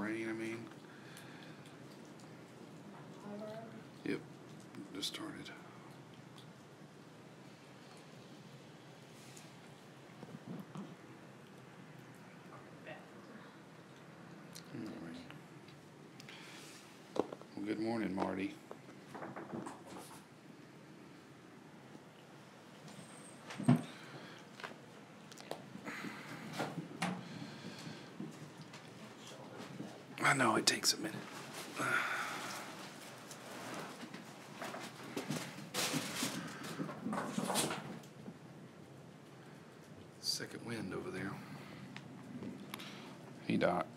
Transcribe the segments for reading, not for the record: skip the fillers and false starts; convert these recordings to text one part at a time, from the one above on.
rain, I mean. Yep, just started. Well, good morning, Marty. I know it takes a minute. Second wind over there. Hey, Doc.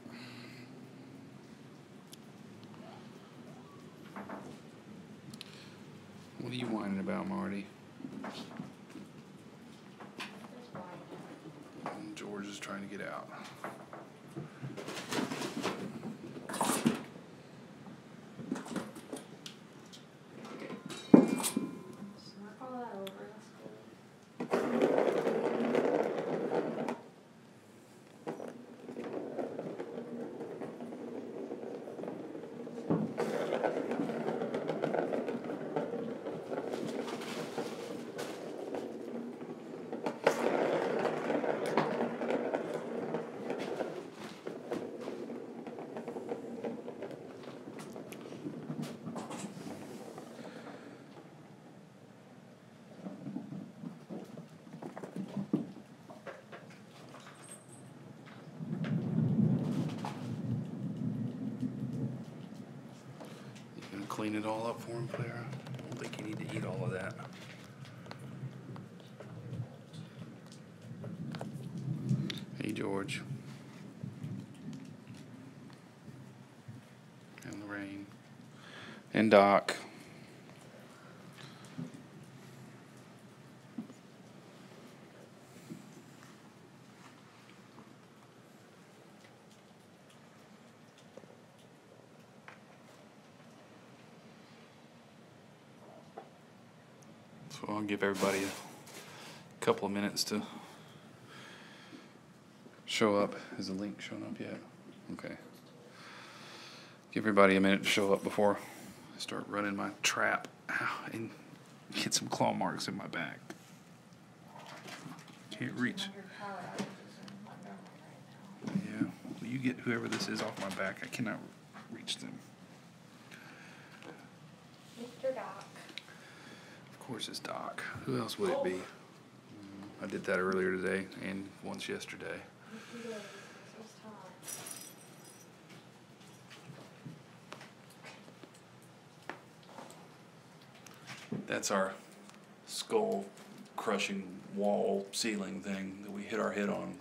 What are you whining about, Marty? George is trying to get out. Clean it all up for him, Clara. I don't think you need to eat all of that. Hey, George. And Lorraine. And Doc. So I'll give everybody a couple of minutes to show up. Is the link showing up yet? Okay. Give everybody a minute to show up before I start running my trap and get some claw marks in my back. Can't reach. Yeah, well, you get whoever this is off my back. I cannot reach them. Mr. Doc. Of course it's Doc. Who else would it be? I did that earlier today and once yesterday. That's our skull crushing wall ceiling thing that we hit our head on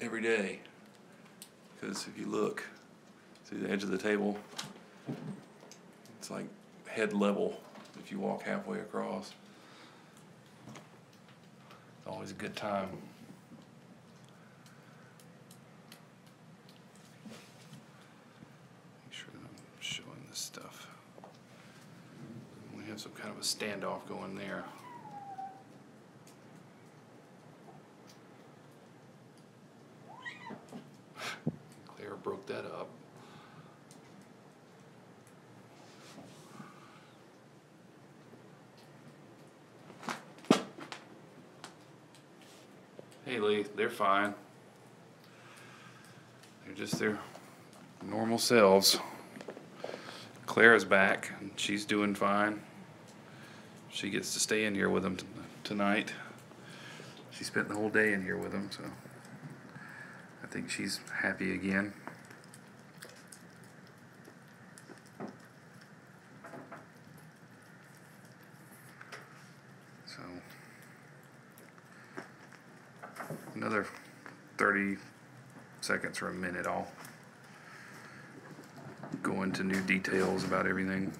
every day. Because if you look, see the edge of the table, it's like head level if you walk halfway across. It's always a good time. Make sure that I'm showing this stuff. We have some kind of a standoff going there. Claire broke that up. Hey Lee, they're fine. They're just their normal selves. Clara's back and she's doing fine. She gets to stay in here with them tonight. She spent the whole day in here with them, so I think she's happy again. So another 30 seconds or a minute, I'll go into new details about everything.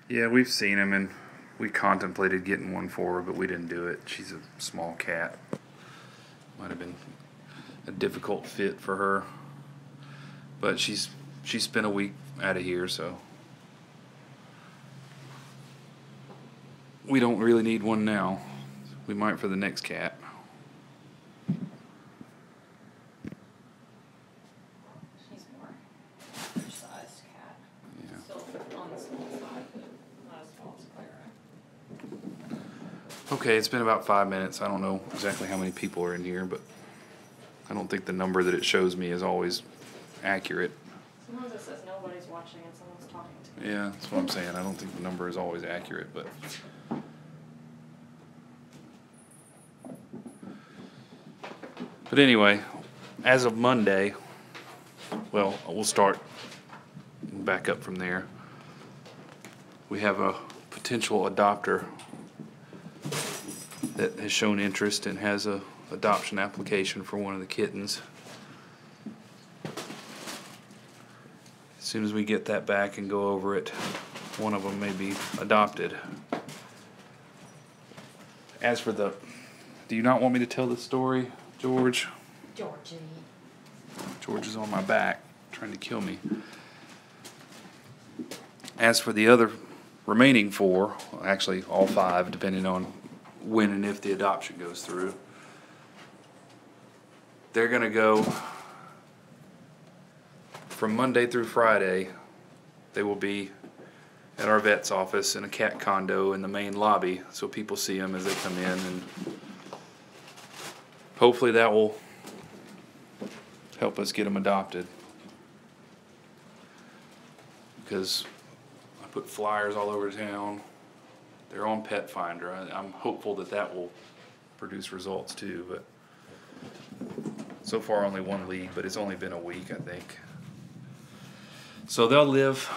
Yeah, we've seen him and we contemplated getting one for her, but we didn't do it. She's a small cat. Might have been a difficult fit for her. But she spent a week out of here, so we don't really need one now. We might for the next cat. She's more sized cat. Yeah. Still on the small side, but not as small as Clara. Okay, it's been about 5 minutes. I don't know exactly how many people are in here, but I don't think the number that it shows me is always accurate. Sometimes it says nobody's watching and someone's talking to me. Yeah, that's what I'm saying. I don't think the number is always accurate, but anyway, as of Monday, well, we'll start back up from there. We have a potential adopter that has shown interest and has a adoption application for one of the kittens. As soon as we get that back and go over it, one of them may be adopted. As for the, do you not want me to tell the story, George? Georgie. George is on my back, trying to kill me. As for the other remaining 4, actually all 5, depending on when and if the adoption goes through, they're going to go from Monday through Friday. They will be at our vet's office in a cat condo in the main lobby, so people see them as they come in, and hopefully that will help us get them adopted. Because I put flyers all over town. They're on Pet Finder. I'm hopeful that that will produce results too, but so far only 1 lead, but it's only been a week, I think. So they'll live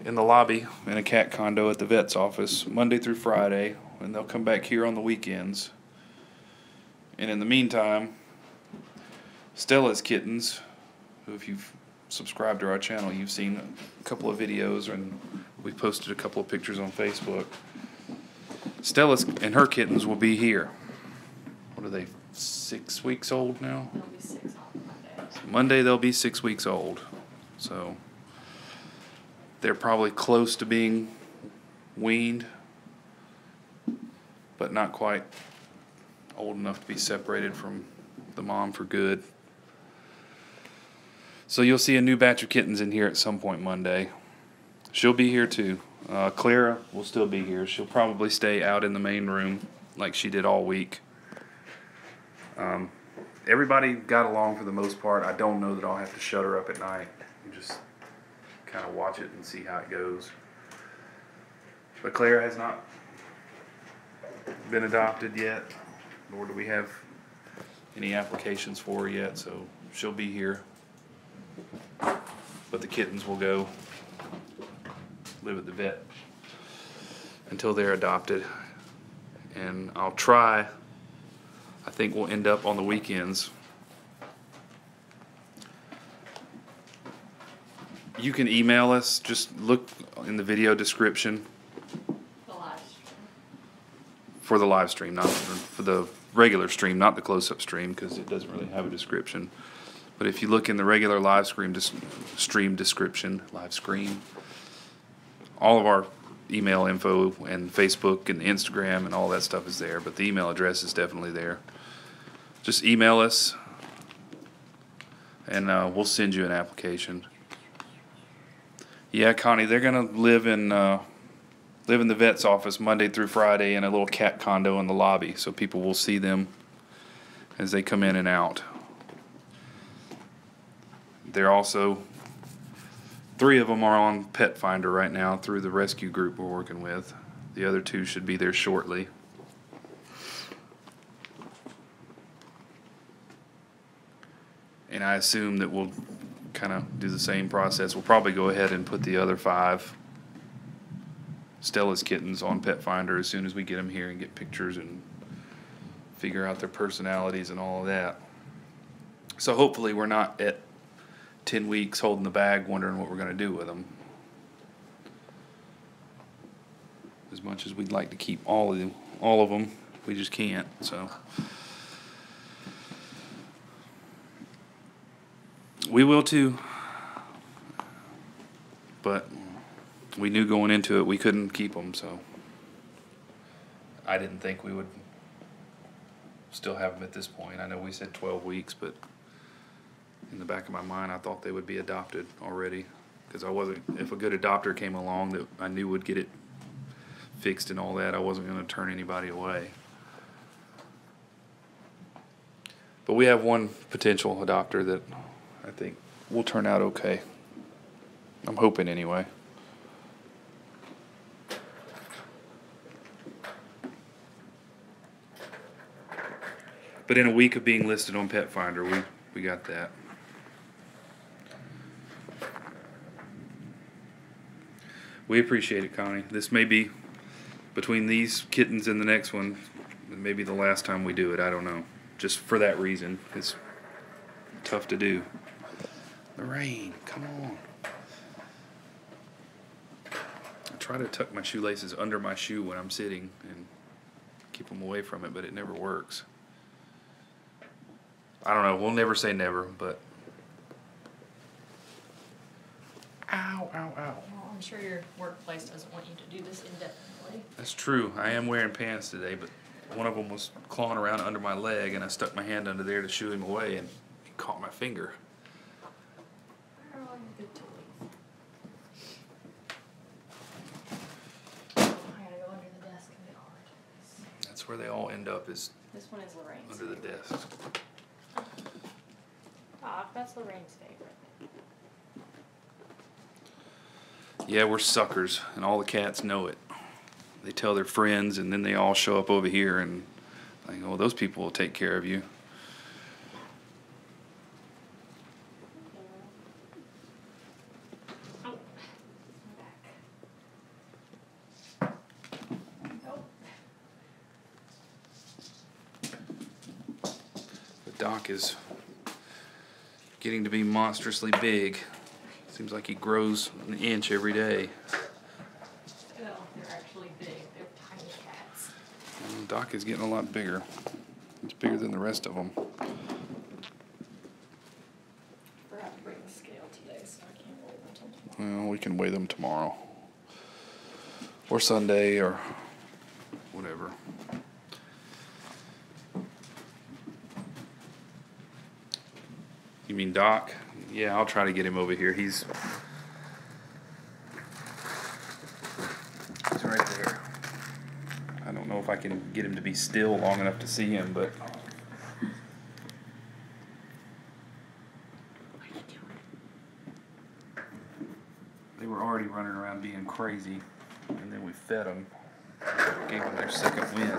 in the lobby in a cat condo at the vet's office Monday through Friday, and they'll come back here on the weekends. And in the meantime, Stella's Kittens, who if you've subscribed to our channel, you've seen a couple of videos, and we've posted a couple of pictures on Facebook. Stella's and her kittens will be here. What are they, 6 weeks old now? They'll be 6 on Monday. Monday they'll be 6 weeks old. So they're probably close to being weaned, but not quite old enough to be separated from the mom for good. So you'll see a new batch of kittens in here at some point Monday. She'll be here too. Clara will still be here. She'll probably stay out in the main room like she did all week. Everybody got along for the most part. I don't know that I'll have to shut her up at night and just kind of watch it and see how it goes. But Clara has not been adopted yet, nor do we have any applications for her yet, so she'll be here. But the kittens will go live at the vet until they're adopted. And I'll try, I think we'll end up on the weekends. You can email us, just look in the video description The live stream. for the live stream, not for the regular stream, not the close-up stream, because it doesn't really have a description. But if you look in the regular live stream description, live stream, all of our email info and Facebook and Instagram and all that stuff is there, but the email address is definitely there. Just email us, and we'll send you an application. Yeah, Connie, they're gonna live in the vet's office Monday through Friday in a little cat condo in the lobby, so people will see them as they come in and out. They're also, 3 of them are on Pet Finder right now through the rescue group we're working with. The other 2 should be there shortly. And I assume that we'll kind of do the same process. We'll probably go ahead and put the other 5 Stella's kittens on Pet Finder as soon as we get them here and get pictures and figure out their personalities and all of that. So hopefully we're not at 10 weeks holding the bag wondering what we're going to do with them. As much as we'd like to keep all of them, we just can't. So we will too, but we knew going into it we couldn't keep them, so I didn't think we would still have them at this point. I know we said 12 weeks, but in the back of my mind, I thought they would be adopted already. Because I wasn't, if a good adopter came along that I knew would get it fixed and all that, I wasn't going to turn anybody away. But we have one potential adopter that I think will turn out okay. I'm hoping anyway. But in a week of being listed on Pet Finder, we got that. We appreciate it, Connie. This may be, between these kittens and the next one, it may be the last time we do it. I don't know. Just for that reason. It's tough to do. The rain, come on. I try to tuck my shoelaces under my shoe when I'm sitting and keep them away from it, but it never works. I don't know. We'll never say never, but... Ow, ow, ow. Well, I'm sure your workplace doesn't want you to do this indefinitely. That's true. I am wearing pants today, but one of them was clawing around under my leg, and I stuck my hand under there to shoo him away, and he caught my finger. Where are all your good toys? I gotta go under the desk and get all the toys. That's where they all end up, is This one is Lorraine's under the favorite. desk. That's Lorraine's favorite. Yeah, we're suckers, and all the cats know it. They tell their friends, and then they all show up over here, and like, oh, those people will take care of you. Oh, I'm back. Nope. The Doc is getting to be monstrously big. Seems like he grows an inch every day. Well, they're actually big. They're tiny cats. Doc is getting a lot bigger. He's bigger than the rest of them. Forgot to bring the scale today, so I can't weigh them until tomorrow. Well, we can weigh them tomorrow. Or Sunday, or whatever. You mean Doc? Yeah, I'll try to get him over here. He's right there. I don't know if I can get him to be still long enough to see him, but... What are you doing? They were already running around being crazy, and then we fed them. Gave them their second wind.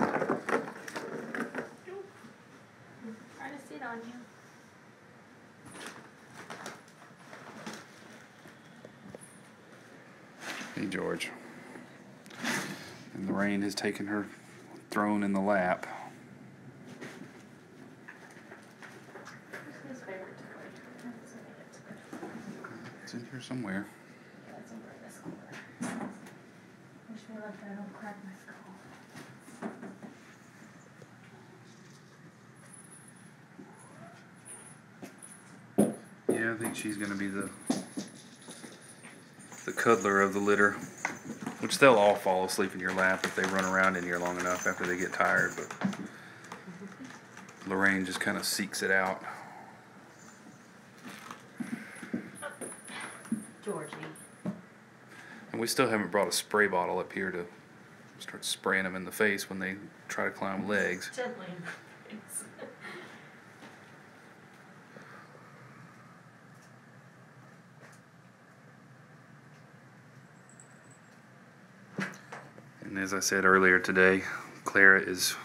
Trying to sit on you. Hey, George. And the rain has taken her throne in the lap. Who's his favorite toy? It's in here somewhere. Yeah, it's over this corner. Wish me luck that I don't crack my skull. Yeah, I think she's gonna be the cuddler of the litter. Which they'll all fall asleep in your lap if they run around in here long enough after they get tired, but Lorraine just kind of seeks it out. Georgie. And we still haven't brought a spray bottle up here to start spraying them in the face when they try to climb legs. Gently. And as I said earlier today, Clara is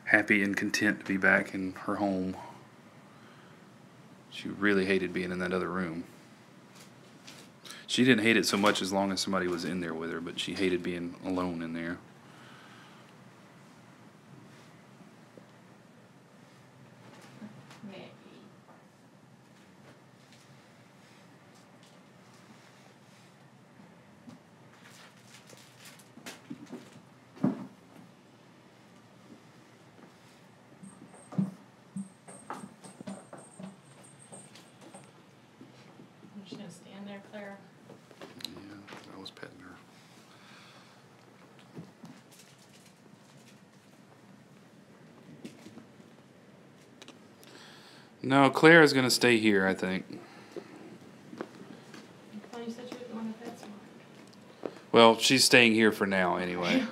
happy and content to be back in her home. She really hated being in that other room. She didn't hate it so much as long as somebody was in there with her, but she hated being alone in there. Maybe. I'm just gonna stand there, Clara. Yeah, I was petting her. No, Clara's gonna stay here, I think. I thought you said you didn't want to PetSmart. Well, she's staying here for now, anyway.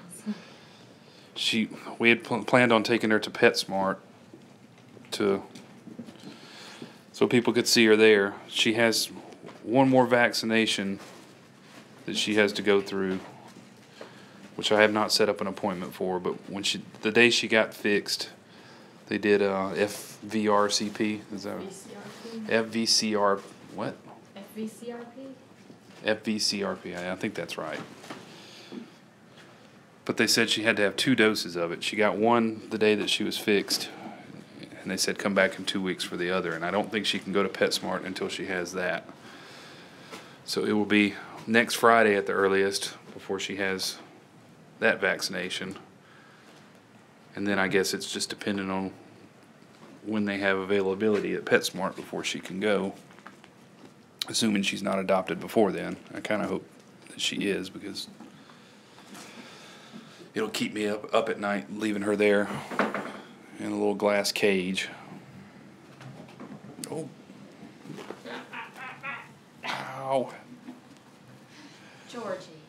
We had planned on taking her to PetSmart so people could see her there. She has one more vaccination that she has to go through, which I have not set up an appointment for. But the day she got fixed, they did FVRCP. Is that FVCR? What? FVCRP? FVCRP. I think that's right. But they said she had to have 2 doses of it. She got one the day that she was fixed, and they said come back in 2 weeks for the other. And I don't think she can go to PetSmart until she has that. So it will be next Friday at the earliest before she has that vaccination. And then I guess it's just dependent on when they have availability at PetSmart before she can go. Assuming she's not adopted before then. I kind of hope that she is, because it'll keep me up at night leaving her there in a little glass cage. Oh. Ow. Georgie.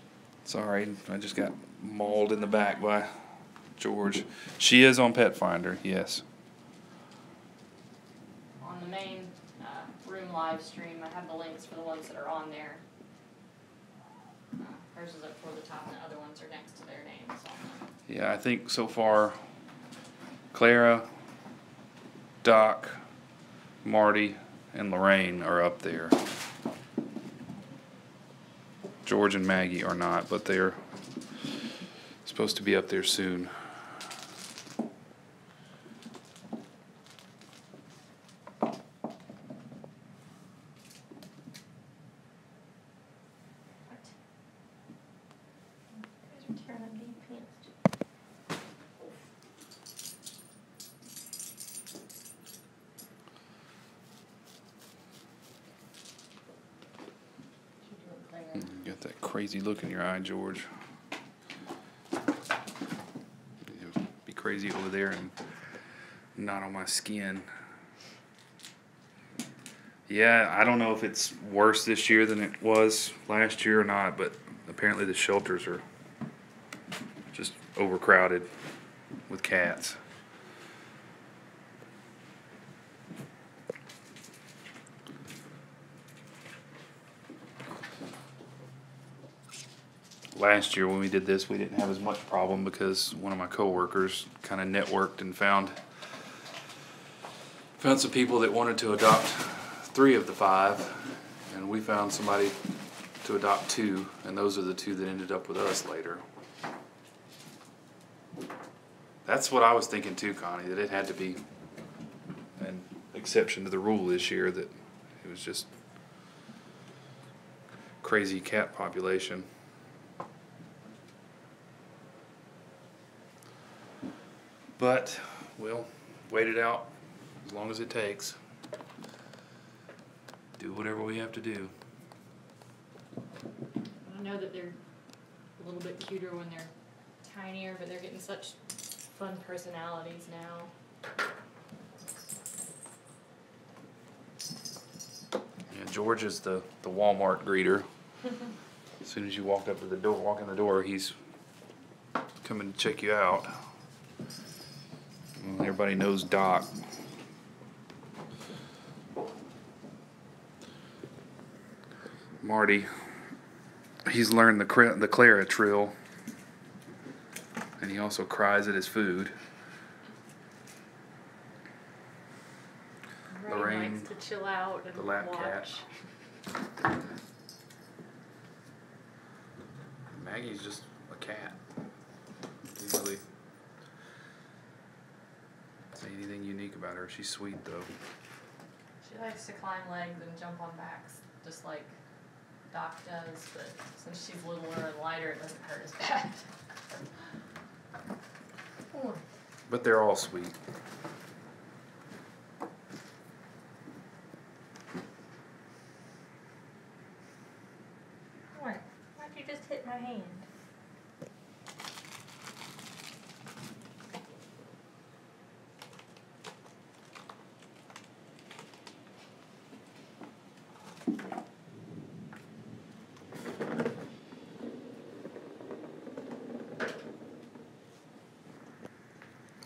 Sorry, I just got mauled in the back by George. She is on Pet Finder, yes. On the main room live stream, I have the links for the ones that are on there. Hers is up toward the top, and the other ones are next to their names. Yeah, I think so far Clara, Doc, Marty, and Lorraine are up there. George and Maggie are not, but they're supposed to be up there soon. You got that crazy look in your eye, George. You'll be crazy over there and not on my skin. Yeah, I don't know if it's worse this year than it was last year or not, but apparently the shelters are just overcrowded with cats. Last year when we did this, we didn't have as much problem because one of my coworkers kind of networked and found some people that wanted to adopt 3 of the 5, and we found somebody to adopt 2, and those are the 2 that ended up with us later. That's what I was thinking too, Connie, that it had to be an exception to the rule this year, that it was just crazy cat population. But we'll wait it out as long as it takes. Do whatever we have to do. I know that they're a little bit cuter when they're tinier, but they're getting such fun personalities now. Yeah, George is the Walmart greeter. As soon as you walk in the door, he's coming to check you out. Well, everybody knows Doc. Marty, he's learned the Clara trill, and he also cries at his food. Lorraine likes to chill out and the lap watch. cat. Maggie's just a cat. Can't really say anything unique about her. She's sweet though. She likes to climb legs and jump on backs, just like Doc does, but since she's littler and lighter, it doesn't hurt as bad. But they're all sweet. Why'd you just hit my hand?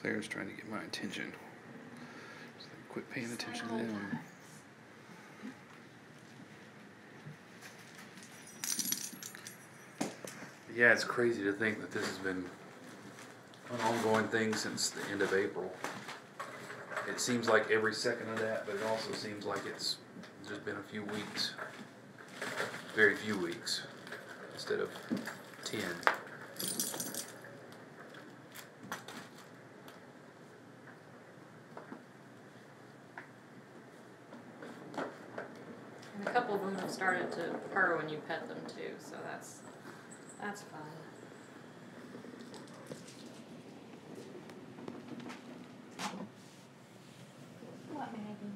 Claire's trying to get my attention. So quit paying attention to them. Yeah, it's crazy to think that this has been an ongoing thing since the end of April. It seems like every second of that, but it also seems like it's just been a few weeks. Very few weeks instead of 10. And a couple of them have started to purr when you pet them too, so that's fun. What, Maggie?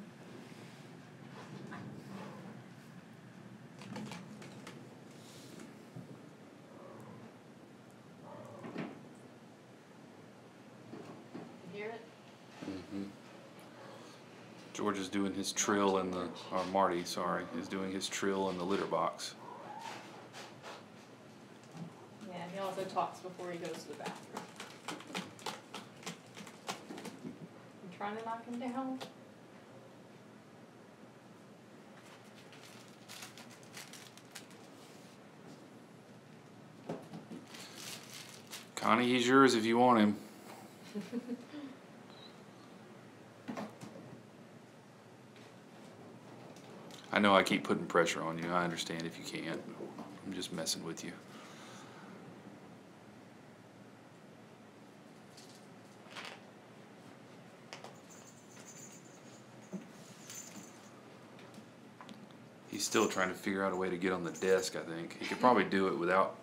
You hear it? Mm-hmm. George is doing his trill in the, or Marty, sorry, is doing his trill in the litter box. Yeah, he also talks before he goes to the bathroom. You trying to knock him down? Connie, he's yours if you want him. I know I keep putting pressure on you. I understand if you can't. I'm just messing with you. He's still trying to figure out a way to get on the desk, I think. He could probably do it without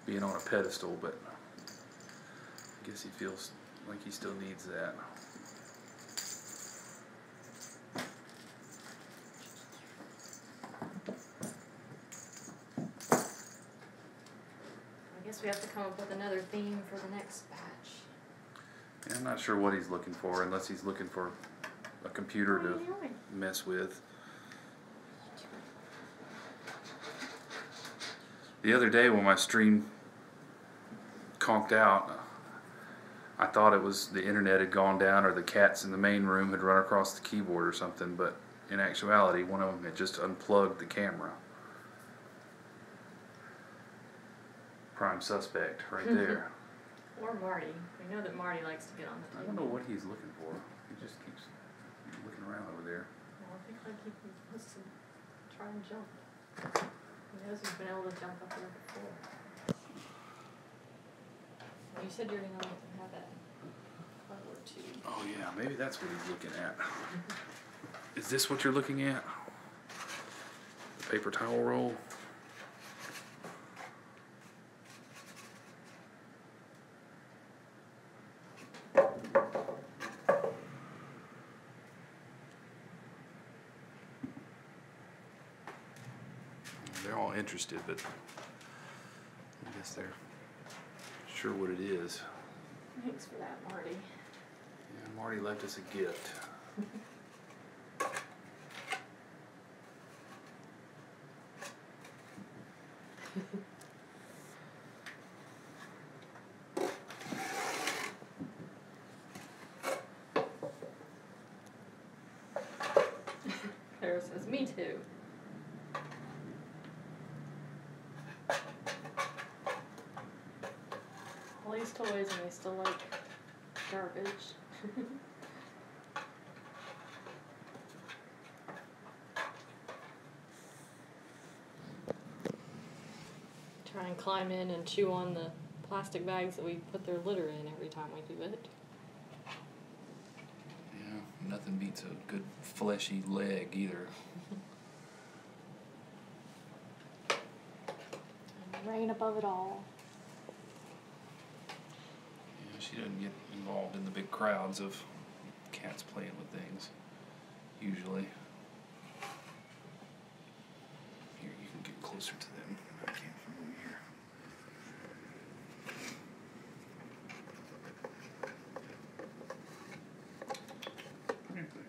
being on a pedestal, but I guess he feels like he still needs that. I guess we have to come up with another theme for the next batch. Yeah, I'm not sure what he's looking for, unless he's looking for a computer What are to you doing? mess with. The other day when my stream conked out, I thought it was the internet had gone down or the cats in the main room had run across the keyboard or something, but in actuality one of them had just unplugged the camera. Prime suspect right there. Or Marty. We know that Marty likes to get on the I table. don't know what he's looking for. He just keeps looking around over there. Well, I think like he wants to try and jump. He knows he's been able to jump up there before. And you said you're going to have that cardboard tube. Oh yeah, maybe that's what he's looking at. Is this what you're looking at? The paper towel roll? They're all interested, but I guess they're sure what it is. Thanks for that, Marty. Yeah, Marty left us a gift. Clara says, me too. All these toys and they still like garbage. Try and climb in and chew on the plastic bags that we put their litter in every time we do it. Yeah, nothing beats a good fleshy leg either. And rain above it all. Yeah, she doesn't get involved in the big crowds of cats playing with things, usually. Here, you can get closer to them. I can't from over here. Right there.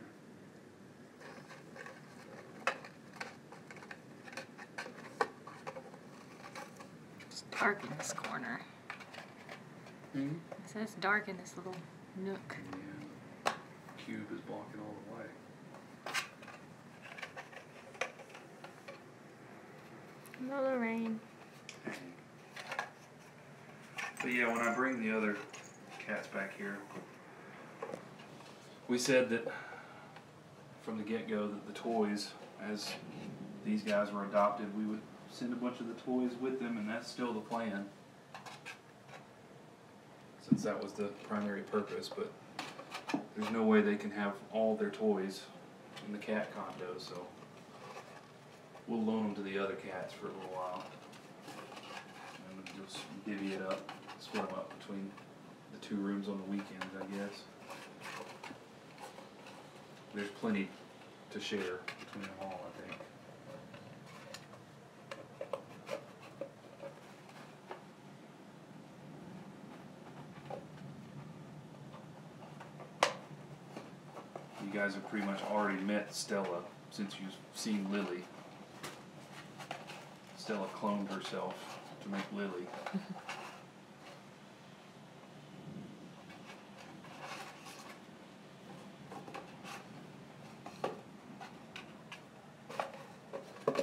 It's dark in this corner. Mm-hmm. So it's dark in this little nook. Yeah. Cube is blocking all the light. No, the rain. But yeah, when I bring the other cats back here, we said that from the get-go that the toys, as these guys were adopted, we would send a bunch of the toys with them, and that's still the plan. Since that was the primary purpose, but there's no way they can have all their toys in the cat condo, so we'll loan them to the other cats for a little while. And we'll just divvy it up, split them up between the two rooms on the weekends, I guess. There's plenty to share between them all, I think. You guys have pretty much already met Stella since you've seen Lily. Stella cloned herself to make Lily.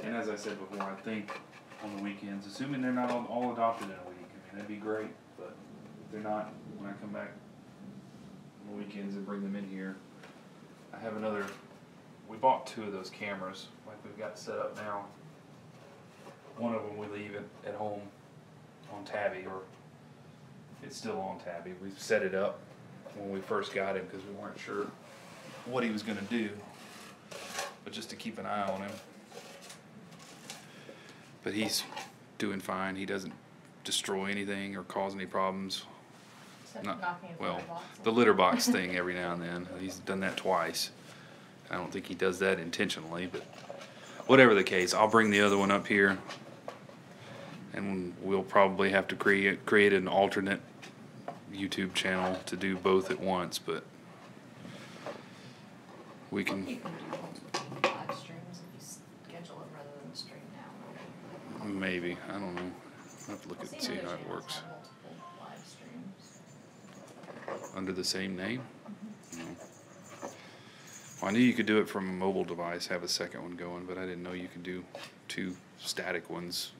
And as I said before, I think on the weekends, assuming they're not all adopted in a week, I mean, that'd be great, but if they're not, when I come back on the weekends and bring them in here, I have another, we bought 2 of those cameras, like we've got set up now. One of them we leave at home on Tabby, or it's still on Tabby. We set it up when we first got him because we weren't sure what he was going to do, but just to keep an eye on him. But he's doing fine. He doesn't destroy anything or cause any problems. Except Not, knocking his well, litter box the litter box thing every now and then. He's done that twice. I don't think he does that intentionally, but whatever the case, I'll bring the other one up here, and we'll probably have to create an alternate YouTube channel to do both at once, but we can. You can do live streams if you schedule it rather than stream now. Maybe, I don't know. I'll have to look I've at seen see other how it channels works. have multiple live streams. Under the same name? No. Well, I knew you could do it from a mobile device, have a second one going, but I didn't know you could do 2 static ones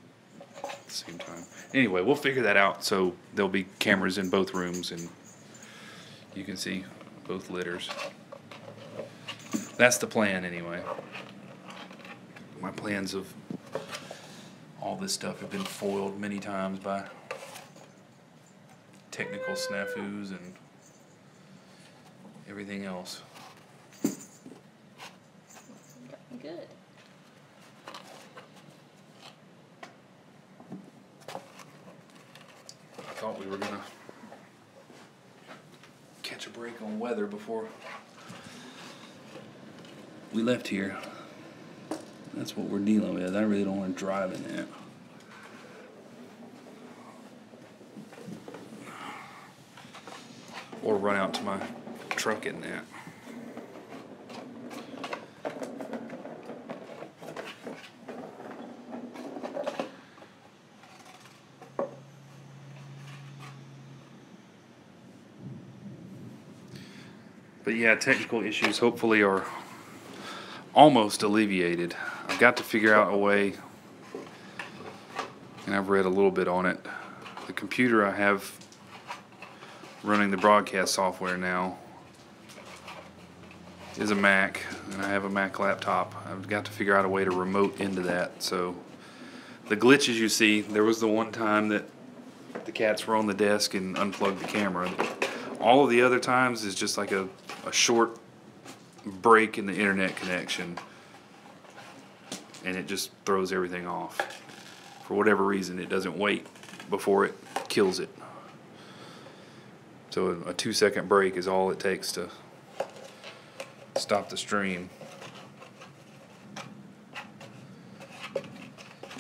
at the same time. Anyway, we'll figure that out, so there'll be cameras in both rooms and you can see both litters. That's the plan anyway. My plans of all this stuff have been foiled many times by technical snafus and everything else. Good. I thought we were gonna catch a break on weather before we left here. That's what we're dealing with. I really don't want to drive in that. Or run out to my truck in that. But yeah, technical issues hopefully are almost alleviated. I've got to figure out a way, and I've read a little bit on it. The computer I have running the broadcast software now is a Mac, and I have a Mac laptop. I've got to figure out a way to remote into that. So the glitches you see, there was the one time that the cats were on the desk and unplugged the camera. All of the other times is just like a short break in the internet connection, and it just throws everything off. For whatever reason, it doesn't wait before it kills it. So a 2-second break is all it takes to stop the stream.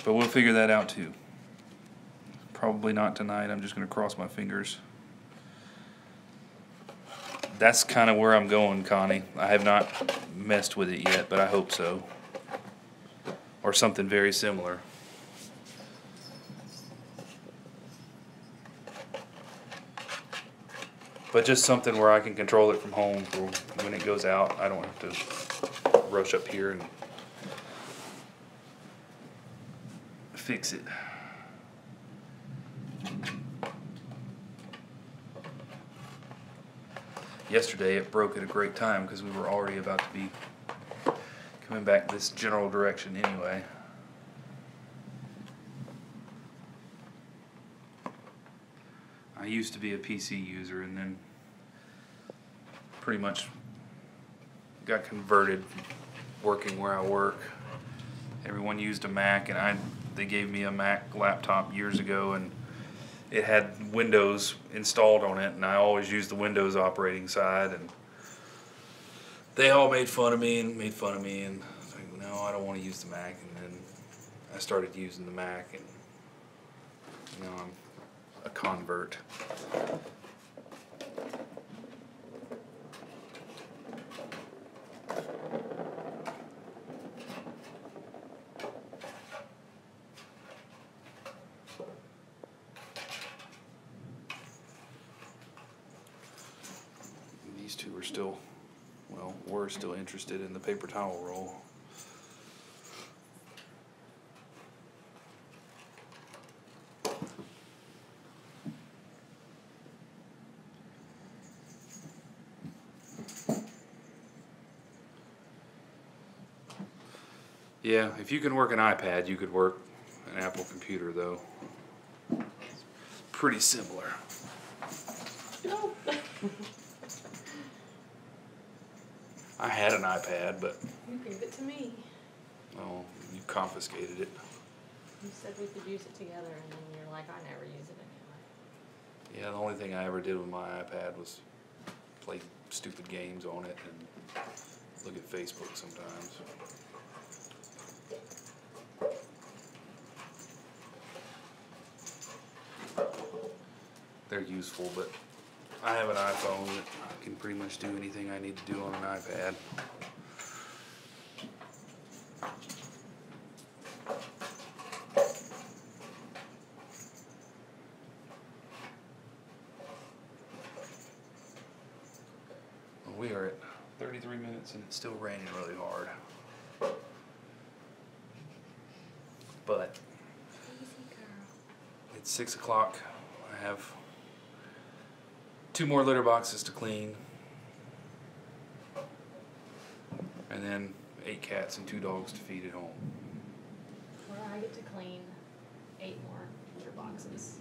But we'll figure that out too. Probably not tonight. I'm just going to cross my fingers. That's kind of where I'm going, Connie. I have not messed with it yet, but I hope so. Or something very similar. But just something where I can control it from home for when it goes out. I don't have to rush up here and fix it. Yesterday it broke at a great time because we were already about to be coming back this general direction anyway. I used to be a PC user and then pretty much got converted working where I work. Everyone used a Mac, and they gave me a Mac laptop years ago, and it had Windows installed on it, and I always used the Windows operating side, and they all made fun of me and I was like, no, I don't want to use the Mac. And then I started using the Mac, and now I'm a convert. These two are still, well, we're still interested in the paper towel roll. Yeah, if you can work an iPad, you could work an Apple computer, though. It's pretty similar. No. I had an iPad, but, You gave it to me. well, you confiscated it. You said we could use it together, and then you're like, I never use it anyway. Yeah, the only thing I ever did with my iPad was play stupid games on it and look at Facebook sometimes. They're useful, but I have an iPhone that can pretty much do anything I need to do on an iPad. Well, we are at 33 minutes and it's still raining really hard. But it's 6 o'clock. I have 2 more litter boxes to clean, and then 8 cats and 2 dogs to feed at home. Where I get to clean 8 more litter boxes.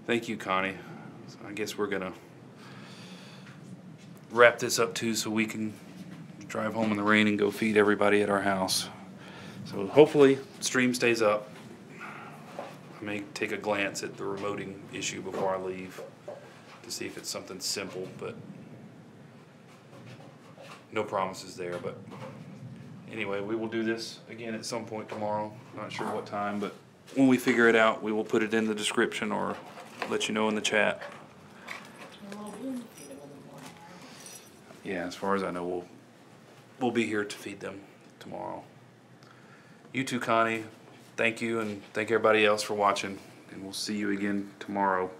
Thank you, Connie. So I guess we're gonna wrap this up too, so we can drive home in the rain and go feed everybody at our house. So hopefully stream stays up. I may take a glance at the remoting issue before I leave to see if it's something simple, but no promises there. But anyway, we will do this again at some point tomorrow. Not sure what time, but when we figure it out, we will put it in the description or let you know in the chat. Yeah, as far as I know, we'll be here to feed them tomorrow. You too, Connie. Thank you, and thank everybody else for watching, and we'll see you again tomorrow.